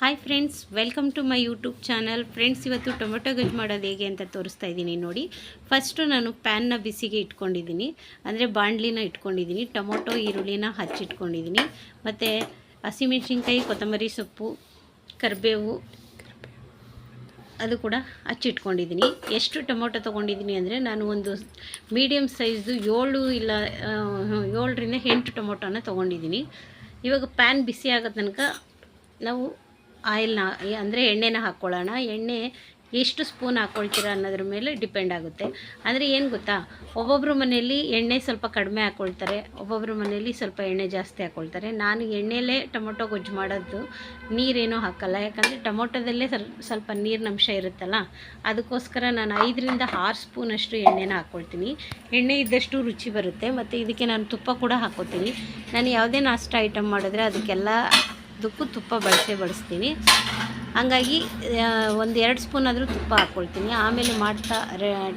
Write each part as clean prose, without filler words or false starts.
Hi friends, welcome to my YouTube channel. Friends, ಇವತ್ತು tomato ಗೊಜ್ಜು ಮಾಡೋದು ಹೇಗೆ ಅಂತ ತೋರಿಸ್ತಾ ಇದ್ದೀನಿ ನೋಡಿ. ಫಸ್ಟು ನಾನು ಪ್ಯಾನ್ನ ಬಿಸಿಗೆ ಇಟ್ಕೊಂಡಿದ್ದೀನಿ, ಅಂದರೆ ಬಾಣಲಿನ ಇಟ್ಕೊಂಡಿದ್ದೀನಿ. ಟೊಮೊಟೊ ಈರುಳ್ಳಿನ ಹಚ್ಚಿಟ್ಕೊಂಡಿದ್ದೀನಿ, ಮತ್ತು ಹಸಿಮೆಣ್ಸಿನ್ಕಾಯಿ, ಕೊತ್ತಂಬರಿ ಸೊಪ್ಪು, ಕರಿಬೇವು ಅದು ಕೂಡ ಹಚ್ಚಿಟ್ಕೊಂಡಿದ್ದೀನಿ. ಎಷ್ಟು ಟೊಮೊಟೊ ತೊಗೊಂಡಿದ್ದೀನಿ ಅಂದರೆ ನಾನು ಒಂದು ಮೀಡಿಯಮ್ ಸೈಜ್ದು 7ರಿಂದ 8 ಟೊಮೊಟೊನ ತೊಗೊಂಡಿದ್ದೀನಿ. ಇವಾಗ ಪ್ಯಾನ್ ಬಿಸಿ ಆಗೋ ತನಕ ನಾವು ಆಯಿಲ್ನ ಅಂದರೆ ಎಣ್ಣೆನ ಹಾಕ್ಕೊಳ್ಳೋಣ. ಎಣ್ಣೆ ಎಷ್ಟು ಸ್ಪೂನ್ ಹಾಕ್ಕೊಳ್ತೀರಾ ಅನ್ನೋದ್ರ ಮೇಲೆ ಡಿಪೆಂಡ್ ಆಗುತ್ತೆ. ಅಂದರೆ ಏನು ಗೊತ್ತಾ, ಒಬ್ಬೊಬ್ಬರು ಮನೆಯಲ್ಲಿ ಎಣ್ಣೆ ಸ್ವಲ್ಪ ಕಡಿಮೆ ಹಾಕ್ಕೊಳ್ತಾರೆ, ಒಬ್ಬೊಬ್ಬರು ಮನೆಯಲ್ಲಿ ಸ್ವಲ್ಪ ಎಣ್ಣೆ ಜಾಸ್ತಿ ಹಾಕ್ಕೊಳ್ತಾರೆ. ನಾನು ಎಣ್ಣೆಲೇ ಟೊಮೊಟೊ ಗೊಜ್ಜು ಮಾಡೋದು, ನೀರೇನೂ ಹಾಕಲ್ಲ. ಯಾಕಂದರೆ ಟೊಮೊಟೊದಲ್ಲೇ ಸ್ವಲ್ಪ ನೀರಿನಂಶ ಇರುತ್ತಲ್ಲ, ಅದಕ್ಕೋಸ್ಕರ ನಾನು 5ರಿಂದ 6 ಸ್ಪೂನಷ್ಟು ಎಣ್ಣೆನ ಹಾಕ್ಕೊಳ್ತೀನಿ. ಎಣ್ಣೆ ಇದ್ದಷ್ಟು ರುಚಿ ಬರುತ್ತೆ. ಮತ್ತು ಇದಕ್ಕೆ ನಾನು ತುಪ್ಪ ಕೂಡ ಹಾಕ್ಕೊತೀನಿ. ನಾನು ಯಾವುದೇ ನಾಷ್ಟ ಐಟಮ್ ಮಾಡಿದ್ರೆ ಅದಕ್ಕೂ ತುಪ್ಪ ಬಳಸ್ತೀನಿ. ಹಾಗಾಗಿ 1-2 ಸ್ಪೂನ್ ಆದರೂ ತುಪ್ಪ ಹಾಕ್ಕೊಳ್ತೀನಿ. ಆಮೇಲೆ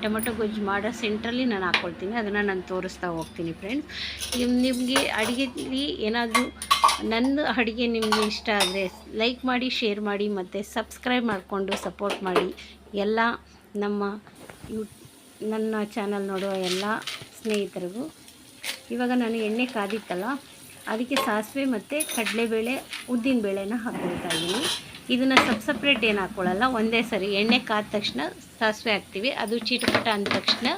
ಟೊಮೆಟೊ ಗೊಜ್ಜು ಮಾಡೋ ಸೆಂಟ್ರಲ್ಲಿ ನಾನು ಹಾಕ್ಕೊಳ್ತೀನಿ. ಅದನ್ನು ನಾನು ತೋರಿಸ್ತಾ ಹೋಗ್ತೀನಿ. ಫ್ರೆಂಡ್ಸ್, ನಿಮಗೆ ಅಡುಗೆಯಲ್ಲಿ ಏನಾದರೂ ನನ್ನ ಅಡುಗೆ ನಿಮಗೆ ಇಷ್ಟ ಆದರೆ ಲೈಕ್ ಮಾಡಿ, ಶೇರ್ ಮಾಡಿ, ಮತ್ತು ಸಬ್ಸ್ಕ್ರೈಬ್ ಮಾಡಿಕೊಂಡು ಸಪೋರ್ಟ್ ಮಾಡಿ. ಎಲ್ಲ ನನ್ನ ಚಾನಲ್ ನೋಡುವ ಎಲ್ಲ ಸ್ನೇಹಿತರಿಗೂ. ಇವಾಗ ನಾನು ಎಣ್ಣೆ ಕಾದಿತ್ತಲ್ಲ, ಅದಕ್ಕೆ ಸಾಸಿವೆ ಮತ್ತು ಕಡಲೆಬೇಳೆ, ಉದ್ದಿನಬೇಳೆನ ಹಾಕ್ಕೊಳ್ತಾ ಇದ್ದೀನಿ. ಇದನ್ನು ಸಪ್ರೇಟ್ ಏನು ಹಾಕ್ಕೊಳ್ಳಲ್ಲ, ಒಂದೇ ಸರಿ ಎಣ್ಣೆ ಕಾದ ತಕ್ಷಣ ಸಾಸಿವೆ ಹಾಕ್ತೀವಿ. ಅದು ಚೀಟಪಟ ಅಂದ ತಕ್ಷಣ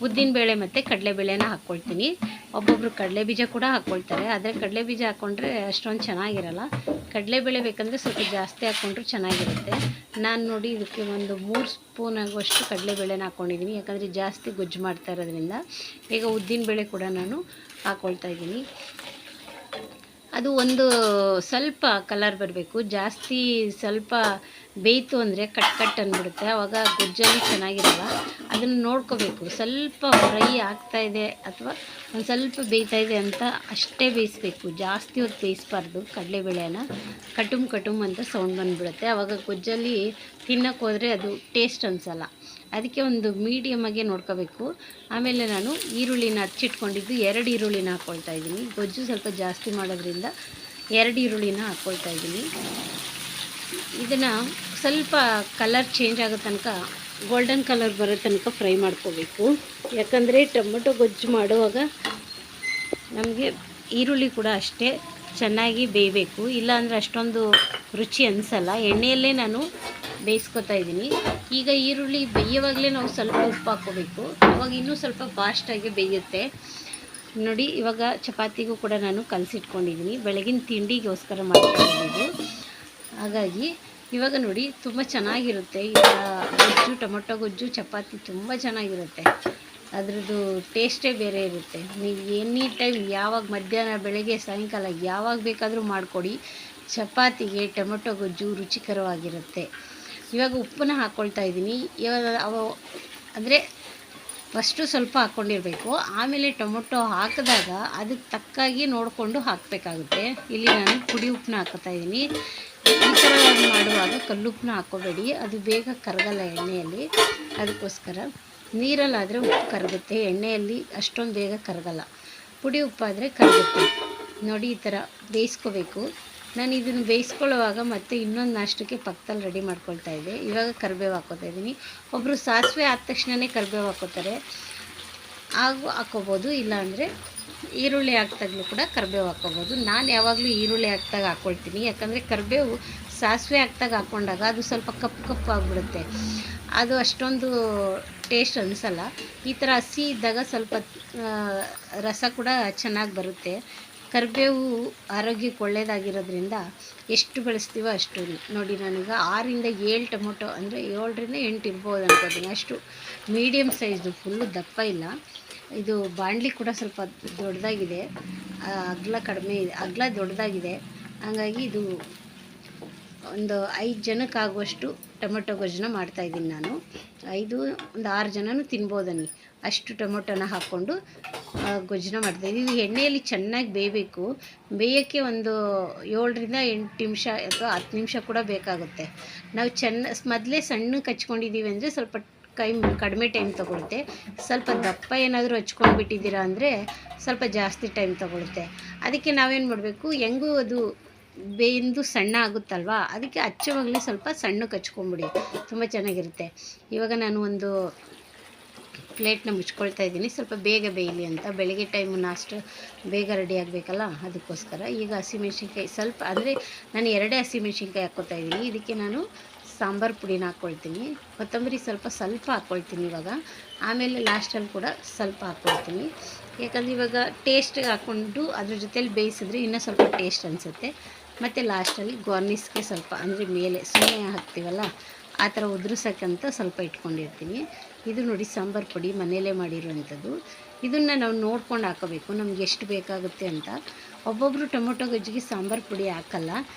ಉದ್ದಿನಬೇಳೆ ಮತ್ತು ಕಡಲೆಬೇಳೆನ ಹಾಕ್ಕೊಳ್ತೀನಿ. ಒಬ್ಬೊಬ್ಬರು ಕಡಲೆಬೀಜ ಕೂಡ ಹಾಕ್ಕೊಳ್ತಾರೆ, ಆದರೆ ಕಡಲೆಬೀಜ ಹಾಕ್ಕೊಂಡ್ರೆ ಅಷ್ಟೊಂದು ಚೆನ್ನಾಗಿರಲ್ಲ. ಕಡಲೆಬೇಳೆ ಬೇಕಂದರೆ ಸ್ವಲ್ಪ ಜಾಸ್ತಿ ಹಾಕ್ಕೊಂಡ್ರೆ ಚೆನ್ನಾಗಿರುತ್ತೆ. ನಾನು ನೋಡಿ ಇದಕ್ಕೆ ಒಂದು 3 ಸ್ಪೂನ್ ಆಗುವಷ್ಟು ಕಡಲೆಬೇಳೆನ ಹಾಕ್ಕೊಂಡಿದ್ದೀನಿ, ಯಾಕಂದರೆ ಜಾಸ್ತಿ ಗೊಜ್ಜು ಮಾಡ್ತಾ ಇರೋದ್ರಿಂದ. ಈಗ ಉದ್ದಿನಬೇಳೆ ಕೂಡ ನಾನು ಹಾಕ್ಕೊಳ್ತಾ ಇದ್ದೀನಿ. ಅದು ಒಂದು ಸ್ವಲ್ಪ ಕಲರ್ ಬರಬೇಕು. ಜಾಸ್ತಿ ಸ್ವಲ್ಪ ಬೇಯ್ತು ಅಂದರೆ ಕಟ್ ಅಂದ್ಬಿಡುತ್ತೆ, ಆವಾಗ ಗೊಜ್ಜಲ್ಲಿ ಚೆನ್ನಾಗಿರಲ್ಲ. ಅದನ್ನು ನೋಡ್ಕೋಬೇಕು. ಸ್ವಲ್ಪ ಫ್ರೈ ಆಗ್ತಾಯಿದೆ ಅಥವಾ ಒಂದು ಸ್ವಲ್ಪ ಬೇಯ್ತಾ ಇದೆ ಅಂತ ಅಷ್ಟೇ ಬೇಯಿಸ್ಬೇಕು. ಜಾಸ್ತಿ ಹೊತ್ತು ಬೇಯಿಸ್ಬಾರ್ದು. ಕಡಲೆಬೇಳೆನ ಕಟುಮ್ ಅಂತ ಸೌಂಡ್ ಬಂದುಬಿಡುತ್ತೆ. ಆವಾಗ ಗೊಜ್ಜಲ್ಲಿ ತಿನ್ನೋಕೆ ಹೋದರೆ ಅದು ಟೇಸ್ಟ್ ಅನಿಸಲ್ಲ. ಅದಕ್ಕೆ ಒಂದು ಮೀಡಿಯಮಾಗೆ ನೋಡ್ಕೋಬೇಕು. ಆಮೇಲೆ ನಾನು ಈರುಳ್ಳಿನ ಹಚ್ಚಿಟ್ಕೊಂಡಿದ್ದು 2 ಈರುಳ್ಳಿನ ಹಾಕ್ಕೊಳ್ತಾ ಇದ್ದೀನಿ. ಗೊಜ್ಜು ಸ್ವಲ್ಪ ಜಾಸ್ತಿ ಮಾಡೋದ್ರಿಂದ 2 ಈರುಳ್ಳಿನ ಹಾಕ್ಕೊಳ್ತಾ ಇದ್ದೀನಿ. ಇದನ್ನು ಸ್ವಲ್ಪ ಕಲರ್ ಚೇಂಜ್ ಆಗೋ ತನಕ, ಗೋಲ್ಡನ್ ಕಲರ್ ಬರೋ ತನಕ ಫ್ರೈ ಮಾಡ್ಕೋಬೇಕು. ಯಾಕಂದರೆ ಟೊಮೆಟೊ ಗೊಜ್ಜು ಮಾಡುವಾಗ ನಮಗೆ ಈರುಳ್ಳಿ ಕೂಡ ಅಷ್ಟೇ ಚೆನ್ನಾಗಿ ಬೇಯಬೇಕು, ಇಲ್ಲಾಂದರೆ ಅಷ್ಟೊಂದು ರುಚಿ ಅನಿಸಲ್ಲ. ಎಣ್ಣೆಯಲ್ಲೇ ನಾನು ಬೇಯಿಸ್ಕೊತಾ ಇದ್ದೀನಿ. ಈಗ ಈರುಳ್ಳಿ ಬೇಯುವಾಗಲೇ ನಾವು ಸ್ವಲ್ಪ ಉಪ್ಪು ಹಾಕ್ಕೋಬೇಕು, ಅವಾಗ ಇನ್ನೂ ಸ್ವಲ್ಪ ಫಾಸ್ಟಾಗಿ ಬೇಯುತ್ತೆ ನೋಡಿ. ಇವಾಗ ಚಪಾತಿಗೂ ಕೂಡ ನಾನು ಕಲಸಿಟ್ಕೊಂಡಿದ್ದೀನಿ, ಬೆಳಗಿನ ತಿಂಡಿಗೋಸ್ಕರ ಮಾಡ್ಕೊಂಡಿದ್ದು. ಹಾಗಾಗಿ ಇವಾಗ ನೋಡಿ ತುಂಬ ಚೆನ್ನಾಗಿರುತ್ತೆ. ಈಗ ಟೊಮೆಟೊ ಗೊಜ್ಜು ಚಪಾತಿ ತುಂಬ ಚೆನ್ನಾಗಿರುತ್ತೆ. ಅದ್ರದ್ದು ಟೇಸ್ಟೇ ಬೇರೆ ಇರುತ್ತೆ. ನೀವು ಎನಿ ಟೈಮ್, ಯಾವಾಗ ಮಧ್ಯಾಹ್ನ, ಬೆಳಗ್ಗೆ, ಸಾಯಂಕಾಲ ಯಾವಾಗ ಬೇಕಾದರೂ ಮಾಡಿಕೊಡಿ, ಚಪಾತಿಗೆ ಟೊಮೆಟೊ ಗೊಜ್ಜು ರುಚಿಕರವಾಗಿರುತ್ತೆ. ಇವಾಗ ಉಪ್ಪನ್ನ ಹಾಕ್ಕೊಳ್ತಾ ಇದ್ದೀನಿ. ಇವಾಗ ಅಂದರೆ ಫಸ್ಟು ಸ್ವಲ್ಪ ಹಾಕ್ಕೊಂಡಿರಬೇಕು, ಆಮೇಲೆ ಟೊಮೊಟೊ ಹಾಕಿದಾಗ ಅದಕ್ಕೆ ತಕ್ಕಾಗಿ ನೋಡಿಕೊಂಡು ಹಾಕಬೇಕಾಗುತ್ತೆ. ಇಲ್ಲಿ ನಾನು ಪುಡಿ ಉಪ್ಪನ್ನ ಹಾಕ್ತಾ ಇದ್ದೀನಿ. ಈ ಥರ ಮಾಡುವಾಗ ಕಲ್ಲುಪ್ಪನ್ನ ಹಾಕ್ಕೋಬೇಡಿ, ಅದು ಬೇಗ ಕರಗಲ್ಲ ಎಣ್ಣೆಯಲ್ಲಿ. ಅದಕ್ಕೋಸ್ಕರ ನೀರಲ್ಲಾದರೆ ಉಪ್ಪು ಕರಗುತ್ತೆ, ಎಣ್ಣೆಯಲ್ಲಿ ಅಷ್ಟೊಂದು ಬೇಗ ಕರಗಲ್ಲ. ಪುಡಿ ಉಪ್ಪಾದರೆ ಕರಗುತ್ತೆ ನೋಡಿ. ಈ ಥರ ಬೇಯಿಸ್ಕೋಬೇಕು. ನಾನು ಇದನ್ನು ಬೇಯಿಸ್ಕೊಳ್ಳುವಾಗ ಮತ್ತು ಇನ್ನೊಂದು ನಾಷ್ಟಕ್ಕೆ ಪಕ್ಕದಲ್ಲಿ ರೆಡಿ ಮಾಡ್ಕೊಳ್ತಾ ಇದ್ದೆ. ಇವಾಗ ಕರಿಬೇವು ಹಾಕ್ಕೋತಾ ಇದ್ದೀನಿ. ಒಬ್ಬರು ಸಾಸಿವೆ ಆದ ತಕ್ಷಣವೇ ಕರಿಬೇವು ಹಾಕ್ಕೋತಾರೆ, ಹಾಕ್ಕೋಬೋದು. ಇಲ್ಲಾಂದರೆ ಈರುಳ್ಳಿ ಹಾಕ್ದಾಗಲೂ ಕೂಡ ಕರಿಬೇವು ಹಾಕ್ಕೋಬೋದು. ನಾನು ಯಾವಾಗಲೂ ಈರುಳ್ಳಿ ಹಾಕ್ದಾಗ ಹಾಕ್ಕೊಳ್ತೀನಿ, ಯಾಕಂದರೆ ಕರಿಬೇವು ಸಾಸಿವೆ ಹಾಕ್ದಾಗ ಹಾಕ್ಕೊಂಡಾಗ ಅದು ಸ್ವಲ್ಪ ಕಪ್ಪು ಆಗಿಬಿಡುತ್ತೆ, ಅದು ಅಷ್ಟೊಂದು ಟೇಸ್ಟ್ ಅನಿಸಲ್ಲ. ಈ ಥರ ಹಸಿ ಇದ್ದಾಗ ಸ್ವಲ್ಪ ರಸ ಕೂಡ ಚೆನ್ನಾಗಿ ಬರುತ್ತೆ. ಕರಿಬೇವು ಆರೋಗ್ಯಕ್ಕೆ ಒಳ್ಳೆಯದಾಗಿರೋದ್ರಿಂದ ಎಷ್ಟು ಬೆಳೆಸ್ತೀವೋ ಅಷ್ಟು ನೋಡಿ. ನಾನೀಗ 6ರಿಂದ 7 ಟೊಮೊಟೊ, ಅಂದರೆ 7ರಿಂದ 8 ಇರ್ಬೋದು ಅನ್ಕೋತೀನಿ, ಅಷ್ಟು ಮೀಡಿಯಮ್ ಸೈಜ್ದು, ಫುಲ್ಲು ದಪ್ಪ ಇಲ್ಲ. ಇದು ಬಾಣಲಿ ಕೂಡ ಸ್ವಲ್ಪ ದೊಡ್ಡದಾಗಿದೆ, ಅಗಲ ದೊಡ್ಡದಾಗಿದೆ. ಹಾಗಾಗಿ ಇದು ಒಂದು 5 ಜನಕ್ಕಾಗುವಷ್ಟು ಟೊಮೆಟೊ ಗೊಜ್ಜನ್ನ ಮಾಡ್ತಾಯಿದ್ದೀನಿ ನಾನು. 1 6 ಜನನೂ ತಿನ್ಬೋದನಿ ಅಷ್ಟು ಟೊಮೊಟೊನ ಹಾಕ್ಕೊಂಡು ಗೊಜ್ಜನ್ನ ಮಾಡ್ತಾಯಿದ್ದೀವಿ. ಎಣ್ಣೆಯಲ್ಲಿ ಚೆನ್ನಾಗಿ ಬೇಯಬೇಕು. ಬೇಯೋಕ್ಕೆ ಒಂದು 7ರಿಂದ 8 ನಿಮಿಷ ಅಥವಾ 10 ನಿಮಿಷ ಕೂಡ ಬೇಕಾಗುತ್ತೆ. ನಾವು ಮೊದಲೇ ಸಣ್ಣಕ್ಕೆ ಹಚ್ಕೊಂಡಿದ್ದೀವಿ ಅಂದರೆ ಸ್ವಲ್ಪ ಕಡಿಮೆ ಟೈಮ್ ತೊಗೊಳುತ್ತೆ. ಸ್ವಲ್ಪ ದಪ್ಪ ಏನಾದರೂ ಹಚ್ಕೊಂಡು ಬಿಟ್ಟಿದ್ದೀರಾ ಅಂದರೆ ಸ್ವಲ್ಪ ಜಾಸ್ತಿ ಟೈಮ್ ತೊಗೊಳುತ್ತೆ. ಅದಕ್ಕೆ ನಾವೇನು ಮಾಡಬೇಕು, ಹೆಂಗೂ ಅದು ಬೆಂದು ಸಣ್ಣ ಆಗುತ್ತಲ್ವ, ಅದಕ್ಕೆ ಹಚ್ಚುವಾಗಲೇ ಸ್ವಲ್ಪ ಸಣ್ಣಕ್ಕೆ ಹಚ್ಕೊಂಬಿಡಿ, ತುಂಬ ಚೆನ್ನಾಗಿರುತ್ತೆ. ಇವಾಗ ನಾನು ಒಂದು ಪ್ಲೇಟ್ನ ಮುಚ್ಕೊಳ್ತಾ ಇದ್ದೀನಿ, ಸ್ವಲ್ಪ ಬೇಗ ಬೇಯಲಿ ಅಂತ. ಬೆಳಗ್ಗೆ ಟೈಮು ನಾಷ್ಟು ಬೇಗ ರೆಡಿ ಆಗಬೇಕಲ್ಲ, ಅದಕ್ಕೋಸ್ಕರ. ಈಗ ಹಸಿಮೆಣ್ಸಿನ್ಕಾಯಿ ಸ್ವಲ್ಪ, ಅಂದರೆ ನಾನು 2 ಹಸಿಮೆಣ್ಸಿನ್ಕಾಯಿ ಹಾಕ್ಕೊತಾ ಇದ್ದೀನಿ. ಇದಕ್ಕೆ ನಾನು ಸಾಂಬಾರು ಪುಡಿನ ಹಾಕ್ಕೊಳ್ತೀನಿ, ಕೊತ್ತಂಬರಿ ಸ್ವಲ್ಪ ಹಾಕ್ಕೊಳ್ತೀನಿ ಇವಾಗ. ಆಮೇಲೆ ಲಾಸ್ಟಲ್ಲಿ ಕೂಡ ಸ್ವಲ್ಪ ಹಾಕ್ಕೊಳ್ತೀನಿ, ಯಾಕಂದರೆ ಇವಾಗ ಟೇಸ್ಟಿಗೆ ಹಾಕ್ಕೊಂಡು ಅದ್ರ ಜೊತೇಲಿ ಬೇಯಿಸಿದ್ರೆ ಇನ್ನೂ ಸ್ವಲ್ಪ ಟೇಸ್ಟ್ ಅನಿಸುತ್ತೆ. ಮತ್ತು ಲಾಸ್ಟಲ್ಲಿ ಗಾರ್ನಿಷ್ಗೆ ಸ್ವಲ್ಪ, ಅಂದರೆ ಮೇಲೆ ಸುಮ್ಮನೆ ಹಾಕ್ತೀವಲ್ಲ ಆ ಥರ ಉದುರಿಸೋಕ್ಕಂತ ಸ್ವಲ್ಪ ಇಟ್ಕೊಂಡಿರ್ತೀನಿ. ಇದು ನೋಡಿ ಸಾಂಬಾರು ಪುಡಿ ಮನೆಯಲ್ಲೇ ಮಾಡಿರುವಂಥದ್ದು. ಇದನ್ನು ನಾವು ನೋಡ್ಕೊಂಡು ಹಾಕೋಬೇಕು ನಮ್ಗೆ ಎಷ್ಟು ಬೇಕಾಗುತ್ತೆ ಅಂತ. ಒಬ್ಬೊಬ್ಬರು ಟೊಮೊಟೊ ಗೊಜ್ಜಿಗೆ ಸಾಂಬಾರು ಪುಡಿ ಹಾಕಲ್ಲ.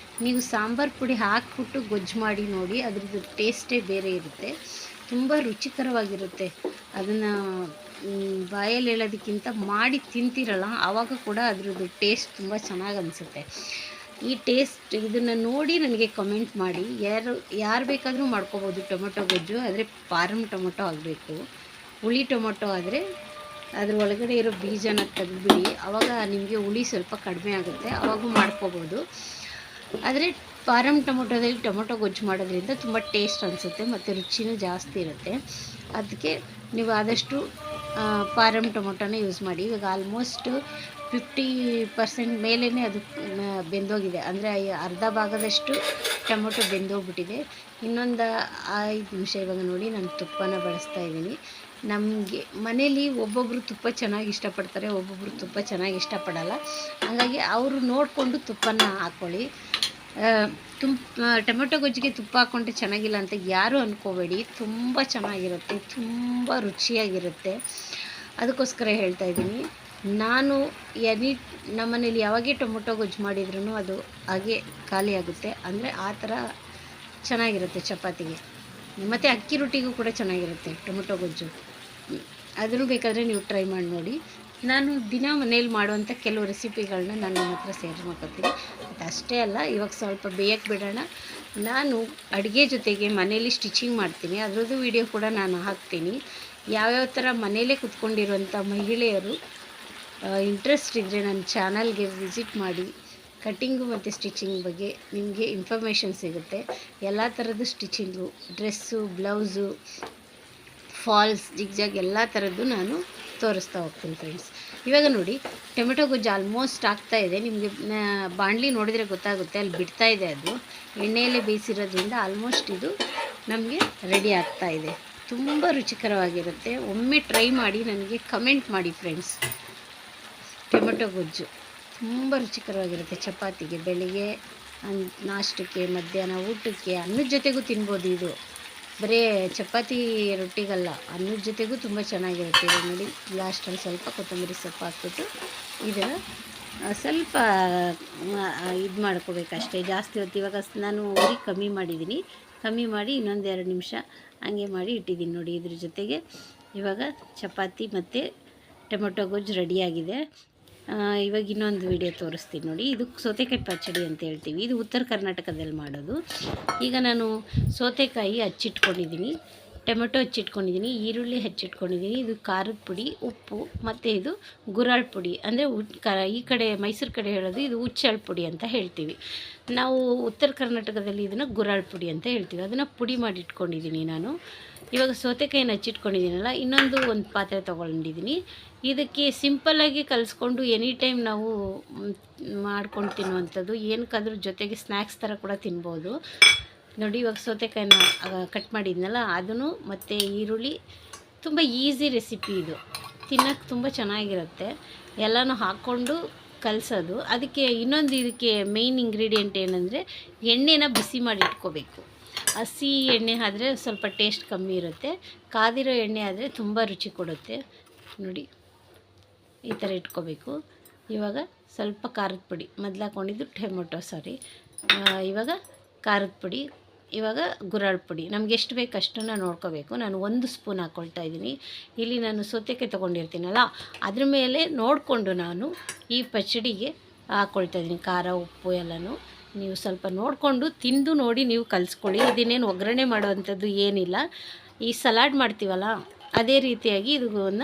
ನೀವು ಸಾಂಬಾರು ಪುಡಿ ಹಾಕ್ಬಿಟ್ಟು ಗೊಜ್ಜು ಮಾಡಿ ನೋಡಿ, ಅದ್ರದ್ದು ಟೇಸ್ಟೇ ಬೇರೆ ಇರುತ್ತೆ, ತುಂಬ ರುಚಿಕರವಾಗಿರುತ್ತೆ. ಅದನ್ನು ಬಾಯಲ್ಲಿ ಹೇಳೋದಕ್ಕಿಂತ ಮಾಡಿ ತಿಂತೀರಲ್ಲ ಆವಾಗ ಕೂಡ ಅದ್ರದ್ದು ಟೇಸ್ಟ್ ತುಂಬ ಚೆನ್ನಾಗಿ ಅನಿಸುತ್ತೆ. ಈ ಟೇಸ್ಟ್ ಇದನ್ನು ನೋಡಿ ನನಗೆ ಕಮೆಂಟ್ ಮಾಡಿ. ಯಾರು ಬೇಕಾದರೂ ಮಾಡ್ಕೋಬೋದು ಟೊಮೊಟೊ ಗೊಜ್ಜು, ಆದರೆ ಫಾರಮ್ ಟೊಮೊಟೊ ಆಗಬೇಕು. ಹುಳಿ ಟೊಮೊಟೊ ಆದರೆ ಅದ್ರ ಒಳಗಡೆ ಇರೋ ಬೀಜನ ತೆಗೆದುಬಿಡಿ, ಆವಾಗ ನಿಮಗೆ ಹುಳಿ ಸ್ವಲ್ಪ ಕಡಿಮೆ ಆಗುತ್ತೆ, ಆವಾಗೂ ಮಾಡ್ಕೋಬೋದು. ಆದರೆ ಫಾರಮ್ ಟೊಮೊಟೊದಲ್ಲಿ ಟೊಮೊಟೊ ಗೊಜ್ಜು ಮಾಡೋದ್ರಿಂದ ತುಂಬ ಟೇಸ್ಟ್ ಅನಿಸುತ್ತೆ ಮತ್ತು ರುಚಿನೂ ಜಾಸ್ತಿ ಇರುತ್ತೆ. ಅದಕ್ಕೆ ನೀವು ಆದಷ್ಟು ಫಾರಮ್ ಟೊಮೊಟೊನೇ ಯೂಸ್ ಮಾಡಿ. ಇವಾಗ ಆಲ್ಮೋಸ್ಟ್ 50% ಮೇಲೇ ಅದು ಬೆಂದೋಗಿದೆ, ಅಂದರೆ ಅರ್ಧ ಭಾಗದಷ್ಟು ಟೊಮೊಟೊ ಬೆಂದೋಗ್ಬಿಟ್ಟಿದೆ. ಇನ್ನೊಂದು 5 ನಿಮಿಷ. ಇವಾಗ ನೋಡಿ ನಾನು ತುಪ್ಪನ ಬಳಸ್ತಾ ಇದ್ದೀನಿ. ನಮಗೆ ಮನೇಲಿ ಒಬ್ಬೊಬ್ಬರು ತುಪ್ಪ ಚೆನ್ನಾಗಿ ಇಷ್ಟಪಡ್ತಾರೆ, ಒಬ್ಬೊಬ್ಬರು ತುಪ್ಪ ಚೆನ್ನಾಗಿ ಇಷ್ಟಪಡಲ್ಲ. ಹಾಗಾಗಿ ಅವರು ನೋಡಿಕೊಂಡು ತುಪ್ಪನ ಹಾಕ್ಕೊಳ್ಳಿ. ಟೊಮೆಟೊ ಗೊಜ್ಜಿಗೆ ತುಪ್ಪ ಹಾಕ್ಕೊಂಡ್ರೆ ಚೆನ್ನಾಗಿಲ್ಲ ಅಂತ ಯಾರೂ ಅಂದ್ಕೋಬೇಡಿ, ತುಂಬ ಚೆನ್ನಾಗಿರುತ್ತೆ, ತುಂಬ ರುಚಿಯಾಗಿರುತ್ತೆ. ಅದಕ್ಕೋಸ್ಕರ ಹೇಳ್ತಾ ಇದ್ದೀನಿ. ನಾನು ನಮ್ಮನೇಲಿ ಯಾವಾಗೇ ಟೊಮೊಟೊ ಗೊಜ್ಜು ಮಾಡಿದ್ರೂ ಅದು ಹಾಗೆ ಖಾಲಿ ಆಗುತ್ತೆ, ಅಂದರೆ ಆ ಥರ ಚೆನ್ನಾಗಿರುತ್ತೆ ಚಪಾತಿಗೆ. ಮತ್ತು ಅಕ್ಕಿ ರೊಟ್ಟಿಗೂ ಕೂಡ ಚೆನ್ನಾಗಿರುತ್ತೆ ಟೊಮೊಟೊ ಗೊಜ್ಜು. ಅದನ್ನು ಬೇಕಾದರೆ ನೀವು ಟ್ರೈ ಮಾಡಿ ನೋಡಿ. ನಾನು ದಿನ ಮನೇಲಿ ಮಾಡುವಂಥ ಕೆಲವು ರೆಸಿಪಿಗಳನ್ನ ನಾನು ನಿಮ್ಮ ಹತ್ರ ಶೇರ್ ಮಾಡ್ಕೊತೀನಿ. ಮತ್ತು ಅಷ್ಟೇ ಅಲ್ಲ, ಇವಾಗ ಸ್ವಲ್ಪ ಬೇಯಕ್ಕೆ ಬಿಡೋಣ. ನಾನು ಅಡುಗೆ ಜೊತೆಗೆ ಮನೇಲಿ ಸ್ಟಿಚಿಂಗ್ ಮಾಡ್ತೀನಿ, ಅದರದ್ದು ವಿಡಿಯೋ ಕೂಡ ನಾನು ಹಾಕ್ತೀನಿ. ಯಾವ್ಯಾವ ಥರ ಮನೇಲೇ ಕೂತ್ಕೊಂಡಿರುವಂಥ ಮಹಿಳೆಯರು ಇಂಟ್ರೆಸ್ಟ್ ಇದ್ದರೆ ನನ್ನ ಚಾನಲ್ಗೆ ವಿಸಿಟ್ ಮಾಡಿ. ಕಟ್ಟಿಂಗು ಮತ್ತು ಸ್ಟಿಚಿಂಗ್ ಬಗ್ಗೆ ನಿಮಗೆ ಇನ್ಫಾರ್ಮೇಷನ್ ಸಿಗುತ್ತೆ. ಎಲ್ಲ ಥರದ್ದು stitching, dress, blouse, falls, zigzag ಎಲ್ಲ ಥರದ್ದು ನಾನು ತೋರಿಸ್ತಾ ಹೋಗ್ತೀನಿ ಫ್ರೆಂಡ್ಸ್. ಇವಾಗ ನೋಡಿ ಟೊಮೆಟೊ ಗೊಜ್ಜು ಆಲ್ಮೋಸ್ಟ್ ಆಗ್ತಾಯಿದೆ. ನಿಮಗೆ ಬಾಣಲಿ ನೋಡಿದರೆ ಗೊತ್ತಾಗುತ್ತೆ, ಅಲ್ಲಿ ಬಿಡ್ತಾ ಇದೆ, ಅದು ಎಣ್ಣೆಯಲ್ಲೇ ಬೇಯಿಸಿರೋದ್ರಿಂದ ಆಲ್ಮೋಸ್ಟ್ ಇದು ನಮಗೆ ರೆಡಿ ಆಗ್ತಾಯಿದೆ. ತುಂಬ ರುಚಿಕರವಾಗಿರುತ್ತೆ. ಒಮ್ಮೆ ಟ್ರೈ ಮಾಡಿ ನನಗೆ ಕಮೆಂಟ್ ಮಾಡಿ ಫ್ರೆಂಡ್ಸ್. ಟೊಮೆಟೊ ಗೊಜ್ಜು ತುಂಬ ರುಚಿಕರವಾಗಿರುತ್ತೆ. ಚಪಾತಿಗೆ, ಬೆಳಿಗ್ಗೆ ನಾಷ್ಟಕ್ಕೆ, ಮಧ್ಯಾಹ್ನ ಊಟಕ್ಕೆ, ಅನ್ನದ ಜೊತೆಗೂ ತಿನ್ಬೋದು. ಇದು ಬರೀ ಚಪಾತಿ ರೊಟ್ಟಿಗಲ್ಲ, ಅನ್ನದ ಜೊತೆಗೂ ತುಂಬ ಚೆನ್ನಾಗಿರುತ್ತೆ. ಇದು ನೋಡಿ ಲಾಸ್ಟಲ್ಲಿ ಸ್ವಲ್ಪ ಕೊತ್ತಂಬರಿ ಸೊಪ್ಪು ಹಾಕ್ಬಿಟ್ಟು ಇದನ್ನು ಸ್ವಲ್ಪ ಇದು ಮಾಡ್ಕೋಬೇಕಷ್ಟೇ, ಜಾಸ್ತಿ ಹೊತ್ತು. ಇವಾಗ ನಾನು ಉರಿ ಕಮ್ಮಿ ಮಾಡಿದ್ದೀನಿ, ಕಮ್ಮಿ ಮಾಡಿ ಇನ್ನೊಂದು 2 ನಿಮಿಷ ಹಂಗೆ ಮಾಡಿ ಇಟ್ಟಿದ್ದೀನಿ ನೋಡಿ. ಇದ್ರ ಜೊತೆಗೆ ಇವಾಗ ಚಪಾತಿ ಮತ್ತು ಟೊಮೆಟೊ ಗೊಜ್ಜು ರೆಡಿಯಾಗಿದೆ. ಇವಾಗ ಇನ್ನೊಂದು ವಿಡಿಯೋ ತೋರಿಸ್ತೀನಿ ನೋಡಿ. ಇದು ಸೌತೆಕಾಯಿ ಪಚ್ಚಡಿ ಅಂತ ಹೇಳ್ತೀವಿ, ಇದು ಉತ್ತರ ಕರ್ನಾಟಕದಲ್ಲಿ ಮಾಡೋದು. ಈಗ ನಾನು ಸೌತೆಕಾಯಿ ಹಚ್ಚಿಟ್ಕೊಂಡಿದ್ದೀನಿ, ಟೊಮೆಟೊ ಹಚ್ಚಿಟ್ಕೊಂಡಿದ್ದೀನಿ, ಈರುಳ್ಳಿ ಹಚ್ಚಿಟ್ಕೊಂಡಿದ್ದೀನಿ. ಇದು ಖಾರದ ಪುಡಿ, ಉಪ್ಪು ಮತ್ತು ಇದು ಗುರಾಳ್ ಪುಡಿ, ಅಂದರೆ ಈ ಕಡೆ ಮೈಸೂರು ಕಡೆ ಹೇಳೋದು ಇದು ಹುಚ್ಚೆಳ್ಳು ಪುಡಿ ಅಂತ ಹೇಳ್ತೀವಿ. ನಾವು ಉತ್ತರ ಕರ್ನಾಟಕದಲ್ಲಿ ಇದನ್ನು ಗುರಾಳ್ ಪುಡಿ ಅಂತ ಹೇಳ್ತೀವಿ. ಅದನ್ನು ಪುಡಿ ಮಾಡಿ ಇಟ್ಕೊಂಡಿದ್ದೀನಿ ನಾನು. ಇವಾಗ ಸೌತೆಕಾಯಿನ ಹಚ್ಚಿಟ್ಕೊಂಡಿದ್ದೀನಲ್ಲ, ಒಂದು ಪಾತ್ರೆ ತೊಗೊಂಡಿದ್ದೀನಿ. ಇದಕ್ಕೆ ಸಿಂಪಲ್ಲಾಗಿ ಕಲಿಸ್ಕೊಂಡು ಎನಿ ಟೈಮ್ ನಾವು ಮಾಡ್ಕೊಂಡು ತಿನ್ನುವಂಥದ್ದು, ಏನಕ್ಕಾದ್ರೂ ಜೊತೆಗೆ ಸ್ನ್ಯಾಕ್ಸ್ ಥರ ಕೂಡ ತಿನ್ಬೋದು ನೋಡಿ. ಇವಾಗ ಸೌತೆಕಾಯಿನ ಕಟ್ ಮಾಡಿದ್ನಲ್ಲ ಅದನ್ನು, ಮತ್ತು ಈರುಳ್ಳಿ, ತುಂಬ ಈಸಿ ರೆಸಿಪಿ ಇದು, ತಿನ್ನೋಕ್ಕೆ ತುಂಬ ಚೆನ್ನಾಗಿರುತ್ತೆ. ಎಲ್ಲನೂ ಹಾಕ್ಕೊಂಡು ಕಲಸೋದು. ಅದಕ್ಕೆ ಇದಕ್ಕೆ ಮೇಯ್ನ್ ಇಂಗ್ರೀಡಿಯೆಂಟ್ ಏನಂದರೆ ಎಣ್ಣೆನ ಬಿಸಿ ಮಾಡಿ ಇಟ್ಕೋಬೇಕು. ಹಸಿ ಎಣ್ಣೆ ಆದರೆ ಸ್ವಲ್ಪ ಟೇಸ್ಟ್ ಕಮ್ಮಿ ಇರುತ್ತೆ, ಕಾದಿರೋ ಎಣ್ಣೆ ಆದರೆ ತುಂಬ ರುಚಿ ಕೊಡುತ್ತೆ ನೋಡಿ. ಈ ಥರ ಇಟ್ಕೋಬೇಕು. ಇವಾಗ ಸ್ವಲ್ಪ ಖಾರದ ಪುಡಿ, ಮೊದಲು ಹಾಕ್ಕೊಂಡಿದ್ದು ಇವಾಗ ಖಾರದ ಪುಡಿ, ಇವಾಗ ಗುರಾಳ್ ಪುಡಿ, ನಮ್ಗೆ ಎಷ್ಟು ಬೇಕು ಅಷ್ಟನ್ನು ನೋಡ್ಕೋಬೇಕು. ನಾನು 1 ಸ್ಪೂನ್ ಹಾಕ್ಕೊಳ್ತಾ ಇದ್ದೀನಿ. ಇಲ್ಲಿ ನಾನು ಸೌತೆಕಾಯಿ ತೊಗೊಂಡಿರ್ತೀನಲ್ಲ ಅದ್ರ ಮೇಲೆ ನೋಡಿಕೊಂಡು ನಾನು ಈ ಪಚ್ಚಡಿಗೆ ಹಾಕ್ಕೊಳ್ತಾ ಇದ್ದೀನಿ ಖಾರ, ಉಪ್ಪು ಎಲ್ಲನೂ. ನೀವು ಸ್ವಲ್ಪ ನೋಡಿಕೊಂಡು ತಿಂದು ನೋಡಿ ನೀವು ಕಲಿಸ್ಕೊಳ್ಳಿ. ಇದನ್ನೇನು ಒಗ್ಗರಣೆ ಮಾಡೋವಂಥದ್ದು ಏನಿಲ್ಲ. ಈ ಸಲಾಡ್ ಮಾಡ್ತೀವಲ್ಲ ಅದೇ ರೀತಿಯಾಗಿ ಇದನ್ನ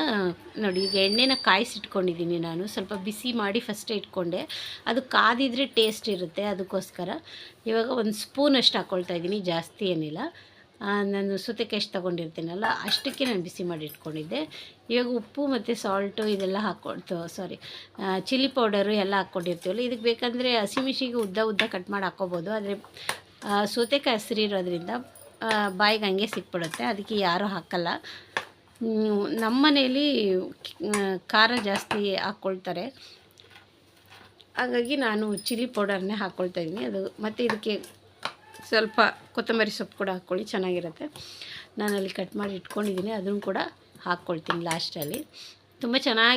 ನೋಡಿ, ಈಗ ಎಣ್ಣೆನ ಕಾಯಿಸಿಟ್ಕೊಂಡಿದ್ದೀನಿ ನಾನು. ಸ್ವಲ್ಪ ಬಿಸಿ ಮಾಡಿ ಫಸ್ಟೇ ಇಟ್ಕೊಂಡೆ, ಅದು ಕಾದಿದ್ರೆ ಟೇಸ್ಟ್ ಇರುತ್ತೆ, ಅದಕ್ಕೋಸ್ಕರ ಇವಾಗ ಒಂದು ಸ್ಪೂನಷ್ಟು ಹಾಕ್ಕೊಳ್ತಾ ಇದ್ದೀನಿ, ಜಾಸ್ತಿ ಏನಿಲ್ಲ. ನಾನು ಸೌತೆಕಾಯಿ ಎಷ್ಟು ತೊಗೊಂಡಿರ್ತೀನಲ್ಲ ಅಷ್ಟಕ್ಕೆ ನಾನು ಬಿಸಿ ಮಾಡಿ ಇಟ್ಕೊಂಡಿದ್ದೆ. ಇವಾಗ ಉಪ್ಪು ಮತ್ತು ಸಾಲ್ಟು ಇದೆಲ್ಲ ಚಿಲ್ಲಿ ಪೌಡರು ಎಲ್ಲ ಹಾಕ್ಕೊಂಡಿರ್ತೀವಲ್ಲ, ಇದಕ್ಕೆ ಬೇಕಂದರೆ ಹಸಿಮಿರ್ಚಿಗೆ ಉದ್ದ ಕಟ್ ಮಾಡಿ ಹಾಕ್ಕೋಬೋದು. ಆದರೆ ಸೌತೆಕಾಯಿ ಹಸಿರಿರೋದ್ರಿಂದ ಬಾಯಿಗೆ ಹಂಗೆ ಸಿಕ್ಬಿಡುತ್ತೆ, ಅದಕ್ಕೆ ಯಾರೂ ಹಾಕಲ್ಲ. ನಮ್ಮ ಮನೇಲಿ ಖಾರ ಜಾಸ್ತಿ ಹಾಕ್ಕೊಳ್ತಾರೆ, ಹಾಗಾಗಿ ನಾನು ಚಿಲ್ಲಿ ಪೌಡರ್ನೇ ಹಾಕ್ಕೊಳ್ತಾಯಿದ್ದೀನಿ. ಅದು ಮತ್ತು ಇದಕ್ಕೆ ಸ್ವಲ್ಪ ಕೊತ್ತಂಬರಿ ಸೊಪ್ಪು ಕೂಡ ಹಾಕ್ಕೊಳ್ಳಿ, ಚೆನ್ನಾಗಿರುತ್ತೆ. ನಾನಲ್ಲಿ ಕಟ್ ಮಾಡಿ ಇಟ್ಕೊಂಡಿದ್ದೀನಿ, ಅದನ್ನು ಕೂಡ ಹಾಕ್ಕೊಳ್ತೀನಿ ಲಾಸ್ಟಲ್ಲಿ. ತುಂಬ ಚೆನ್ನಾಗಿ